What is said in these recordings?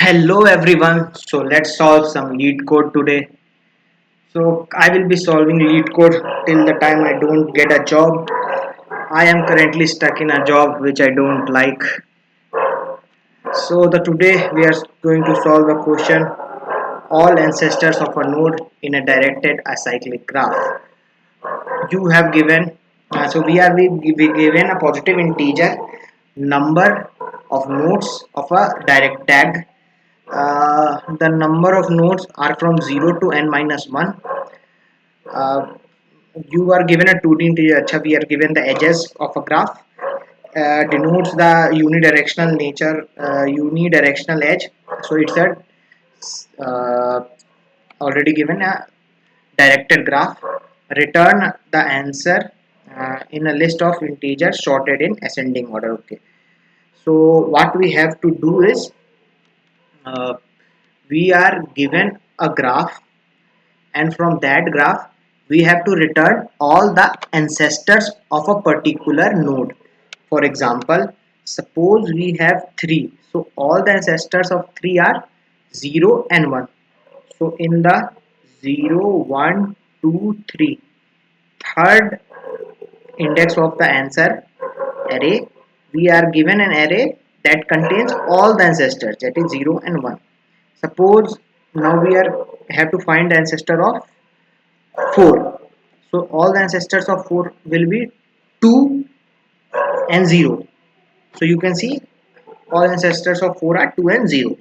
Hello everyone. So let's solve some lead code today. So I will be solving lead code till the time I don't get a job. I am currently stuck in a job which I don't like. So the today we are going to solve a question: all ancestors of a node in a directed acyclic graph. You have given we given a positive integer number of nodes of a direct tag. The number of nodes are from 0 to n minus 1. uh, you are given a 2D integer. We are given the edges of a graph, denotes the unidirectional nature, unidirectional edge. So it's a uh, already given a directed graph. Return the answer in a list of integers sorted in ascending order. Okay, so what we have to do is, uh, we are given a graph, and from that graph we have to return all the ancestors of a particular node. For example, suppose we have 3, so all the ancestors of 3 are 0 and 1. So in the 0 1 2 3 third index of the answer array, we are given an array that contains all the ancestors, that is 0 and 1. Suppose now we are have to find the ancestor of 4. So all the ancestors of 4 will be 2 and 0. So you can see all ancestors of 4 are 2 and 0.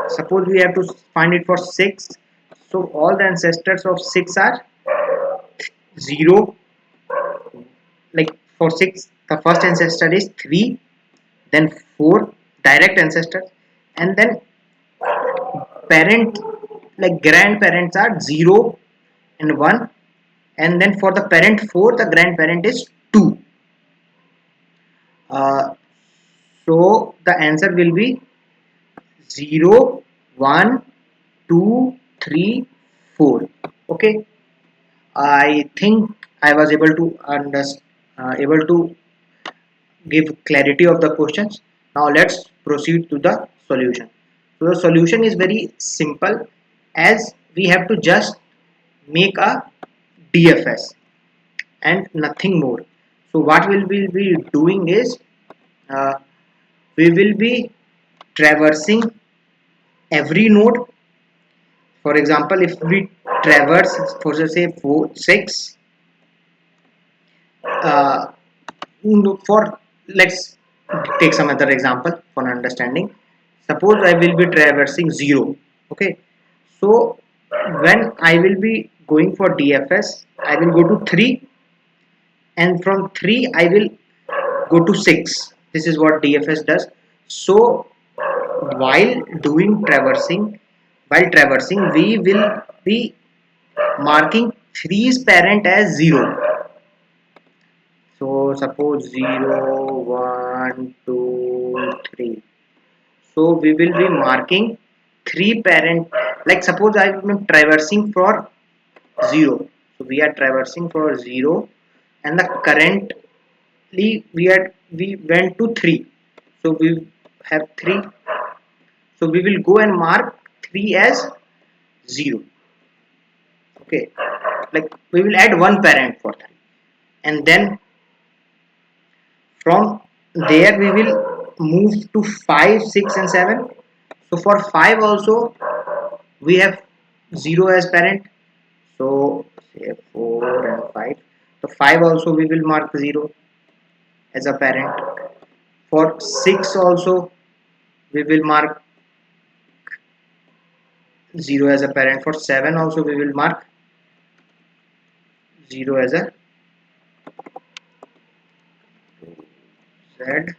Suppose we have to find it for 6. So all the ancestors of 6 are 0. Like for 6, the first ancestor is 3, then 4 direct ancestors, and then parent, like grandparents are 0 and 1, and then for the parent 4 the grandparent is 2. uh, so the answer will be 0 1 2 3 4. Okay, I think I was able to understand, able to give clarity of the questions. Now let's proceed to the solution. So the solution is very simple, as we have to just make a DFS and nothing more. So what we will be doing is, uh, we will be traversing every node. For example, if we traverse, for say 4 6, uh, for let's take some other example for understanding. Suppose I will be traversing 0. Okay, so when I will be going for DFS, I will go to 3, and from 3 I will go to 6. This is what DFS does. So while doing traversing, while traversing we will be marking 3's parent as 0. So suppose 0 1 2 3. So we will be marking 3 parent, like suppose I am traversing for 0. So we are traversing for 0, and the currently we went to 3. So we have 3. So we will go and mark 3 as 0. Okay, like we will add one parent for 3, and then from there we will move to 5 6 and 7. So for 5 also we have 0 as parent. So say 4 and 5. So 5 also we will mark 0 as a parent. For 6 also we will mark 0 as a parent. For 7 also we will mark 0 as a Z.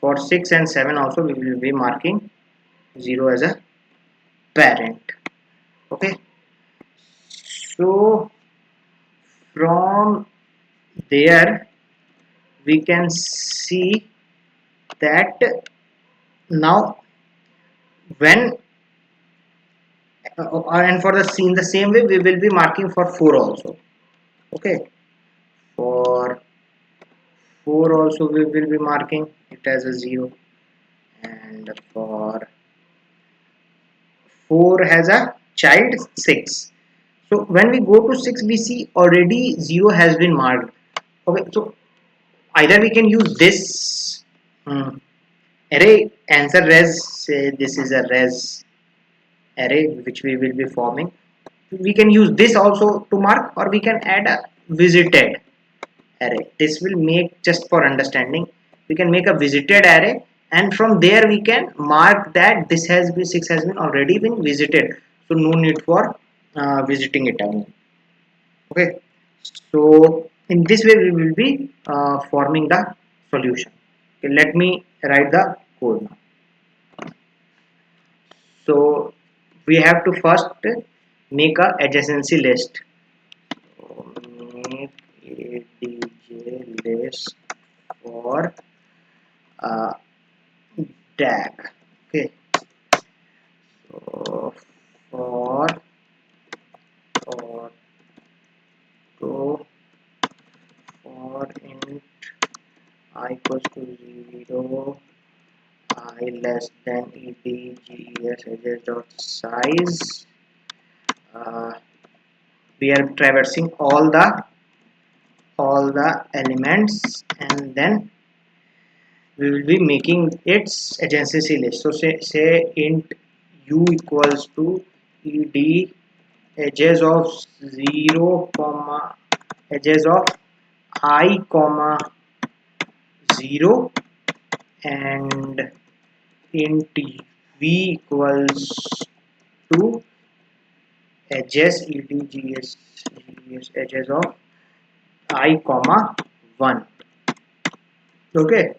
For 6 and 7 also we will be marking 0 as a parent. Okay, so from there we can see that now when and for the in the same way we will be marking for 4 also. Okay, for 4 also we will be marking it as a 0, and for 4 has a child 6. So when we go to 6 we see already 0 has been marked. Okay, so either we can use this array answer res, say this is a res array which we will be forming. We can use this also to mark, or we can add a visited array. This will make, just for understanding, we can make a visited array, and from there we can mark that this has been 6 has been already been visited, so no need for visiting it again. Okay, so in this way we will be forming the solution. Okay, let me write the code now. So we have to first make a adjacency list. So make a DJ list for uh, DAG. Okay, so for auto for int I equals to 0, I less than edges edges dot size. uh, we are traversing all the elements, and then we will be making its adjacency list. So say int u equals to ed edges of 0 comma edges of I comma 0, and int v equals to edges edges of I comma 1. Okay,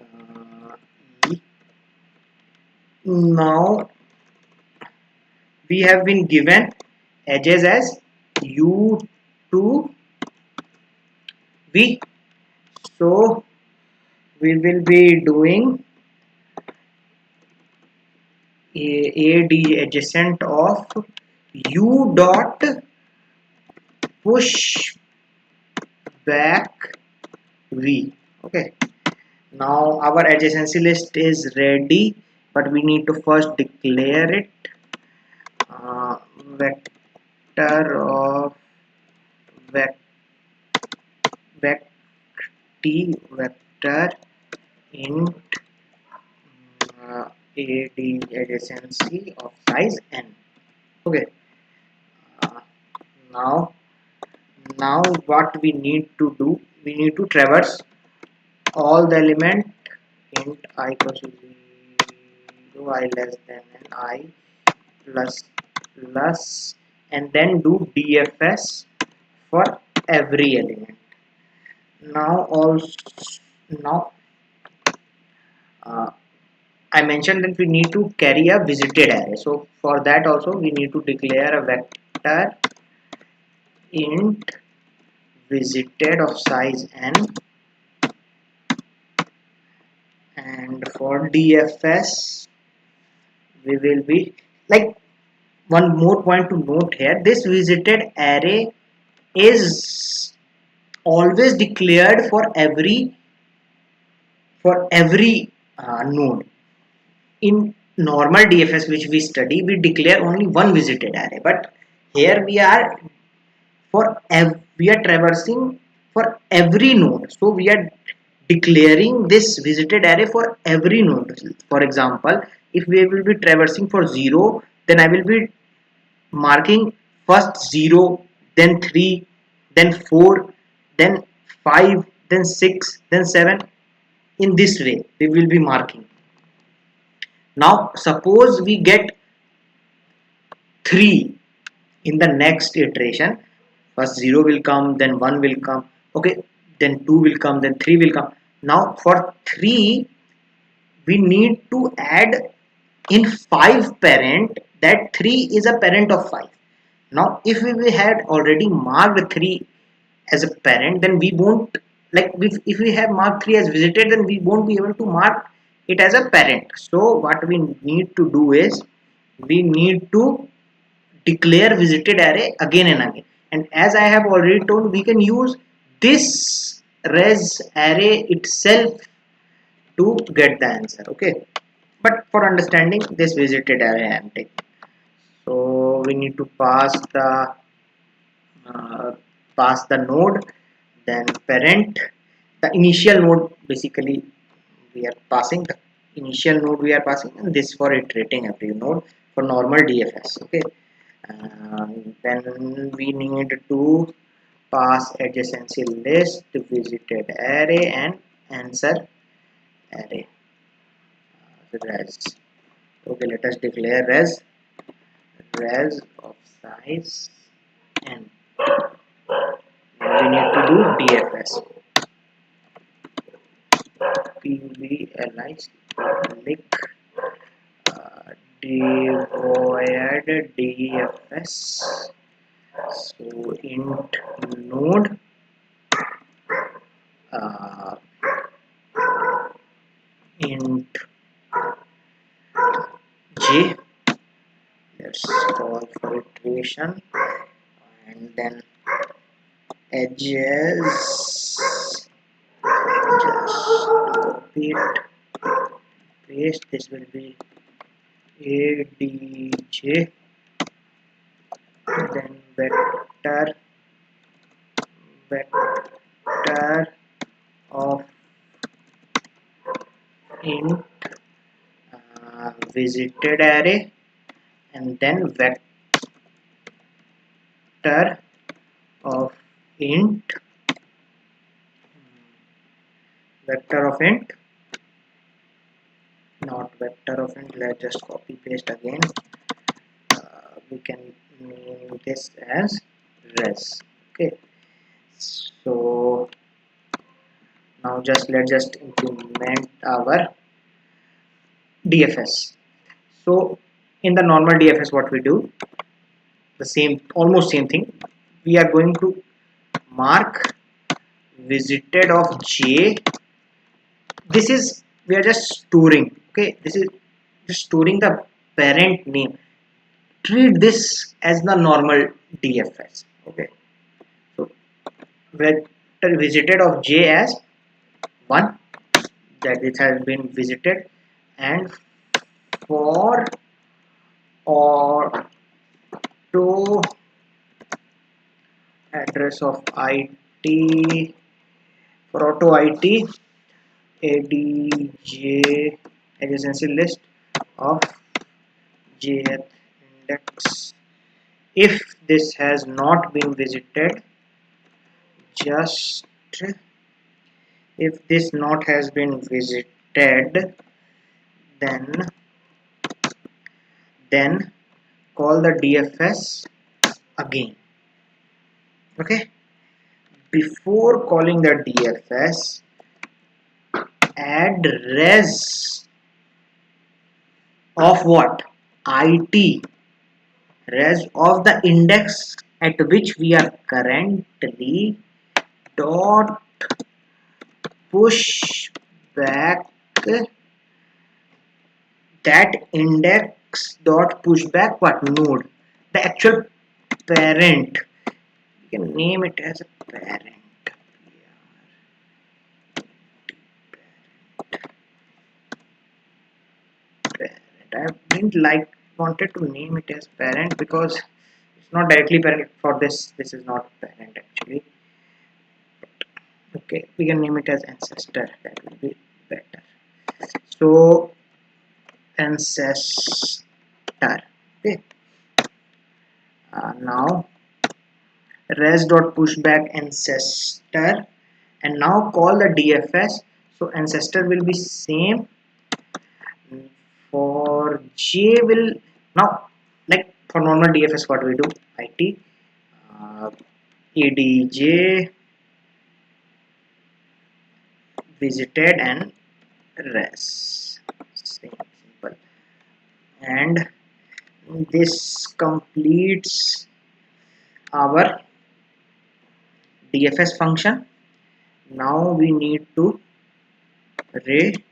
uh, now we have been given edges as u to v, so we will be doing ad adjacent of u dot push back v. Okay, now our adjacency list is ready, but we need to first declare it. Vector of vector int ad adjacency of size n. Okay, uh, now what we need to do, we need to traverse all the element int I equals to 0, I less than n, I plus plus, and then do dfs for every element. Now also, now uh, I mentioned that we need to carry a visited array, so for that also we need to declare a vector int visited of size n, and for dfs we will be, like, one more point to note here, this visited array is always declared for every node. In normal DFS which we study, we declare only one visited array, but here we are traversing for every node, so we are declaring this visited array for every node. For example, if we will be traversing for 0, then I will be marking first 0, then 3, then 4, then 5, then 6, then 7. In this way we will be marking. Now suppose we get 3 in the next iteration. First 0 will come, then 1 will come, okay, then 2 will come, then 3 will come. Now for 3 we need to add in 5 parent, that 3 is a parent of 5. Now if we had already marked 3 as a parent, then we won't, like, if we have marked 3 as visited, then we won't be able to mark it as a parent. So what we need to do is we need to declare visited array again and again. And as I have already told, we can use this res array itself to get the answer. Okay, but for understanding this visited array I am taking. So we need to uh, pass the node, then parent, the initial node. Basically we are passing the initial node we are passing, and this for iterating every node for normal DFS. Okay, then we need to pass adjacency list, visited array, and answer array, res. Okay, let us declare res of size, and we need to do DFS, pvlic devoid DFS. So int node uh, int j. Let's call for iteration, and then edges, just copy it, paste. This will be adj, then vector of int visited array, and then vector of int not vector of int. Let's just copy paste again. We can name this as res. Okay, so now let's just implement our DFS. So in the normal DFS, what we do, the same, almost same thing. We are going to mark visited of j. This is, we are just storing. Okay, this is just storing the parent name. Treat this as the normal DFS. Okay, so vector visited of j as 1, that it has been visited, and for auto address of IT, for auto IT adj adjacency list of jth index. If this has not been visited, just if this not has been visited, then call the DFS again. Okay, before calling the DFS, add res of what? IT, res of the index at which we are currently, dot push back that index, dot push back what? Node, the actual parent. You can name it as a parent. I didn't wanted to name it as parent because it's not directly parent. For this is not parent actually. Okay, we can name it as ancestor, that will be better. So ancestor. Okay, now res dot pushback ancestor, and now call the DFS. So ancestor will be same. For j will, now like for normal DFS, what we do, IT adj visited and res, same, simple, and this completes our DFS function. Now we need to return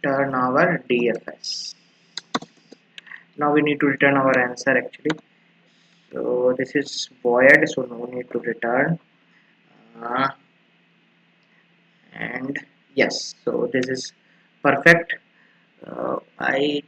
our DFS. Now we need to return our answer actually. So this is void, so no need to return. uh, and yes, so this is perfect. I'm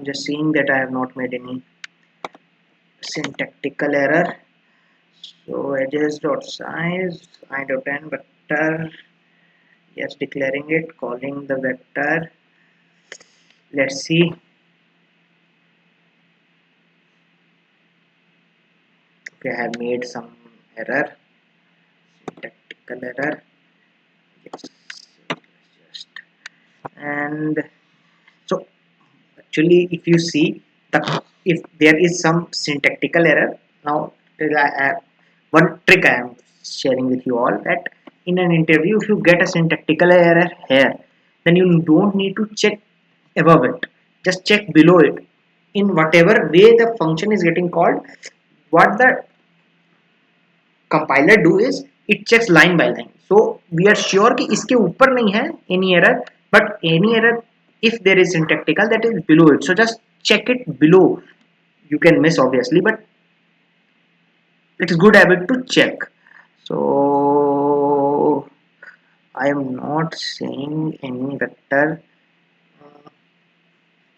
just seeing that I have not made any syntactical error. So edges dot size I dot n vector, yes, declaring it, calling the vector. Let's see. Okay, I have made some error, syntactical error. Yes, just, and so actually if you see the, if there is some syntactical error, now one trick I am sharing with you all, that in an interview if you get a syntactical error here, then you don't need to check above it, just check below it. In whatever way the function is getting called, what the compiler do is it checks line by line, so we are sure कि इसके ऊपर नहीं है any error, but any error if there is syntactical, that is below it, so just check it below. You can miss obviously, but it's good habit to check. So I am not saying any vector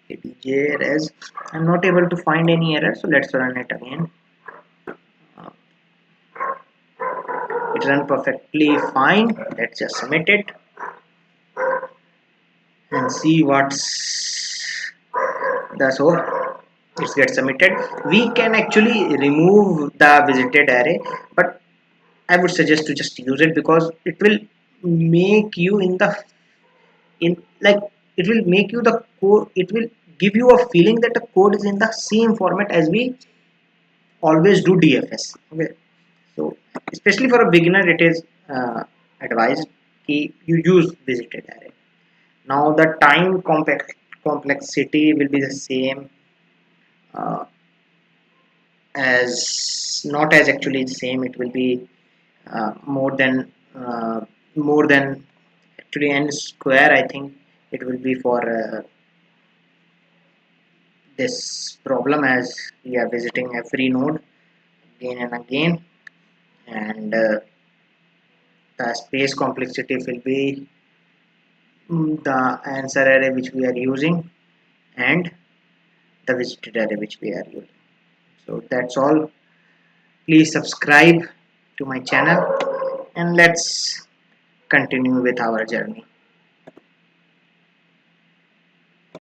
adj, I'm not able to find any error, so let's run it again. It ran perfectly fine. Let's just submit it and see what's the, so it gets submitted. We can actually remove the visited array, but I would suggest to just use it because it will make you in the, in like, it will make you the code, it will give you a feeling that the code is in the same format as we always do DFS. Okay, so especially for a beginner it is advised कि you use visited array. Now the time complexity will be the same uh, as, not as actually the same, it will be more than actually n square, I think. It will be for this problem, as we are visiting every node again and again, and the space complexity will be the answer array which we are using and the visited array which we are using. So that's all. Please subscribe to my channel and let's continue with our journey.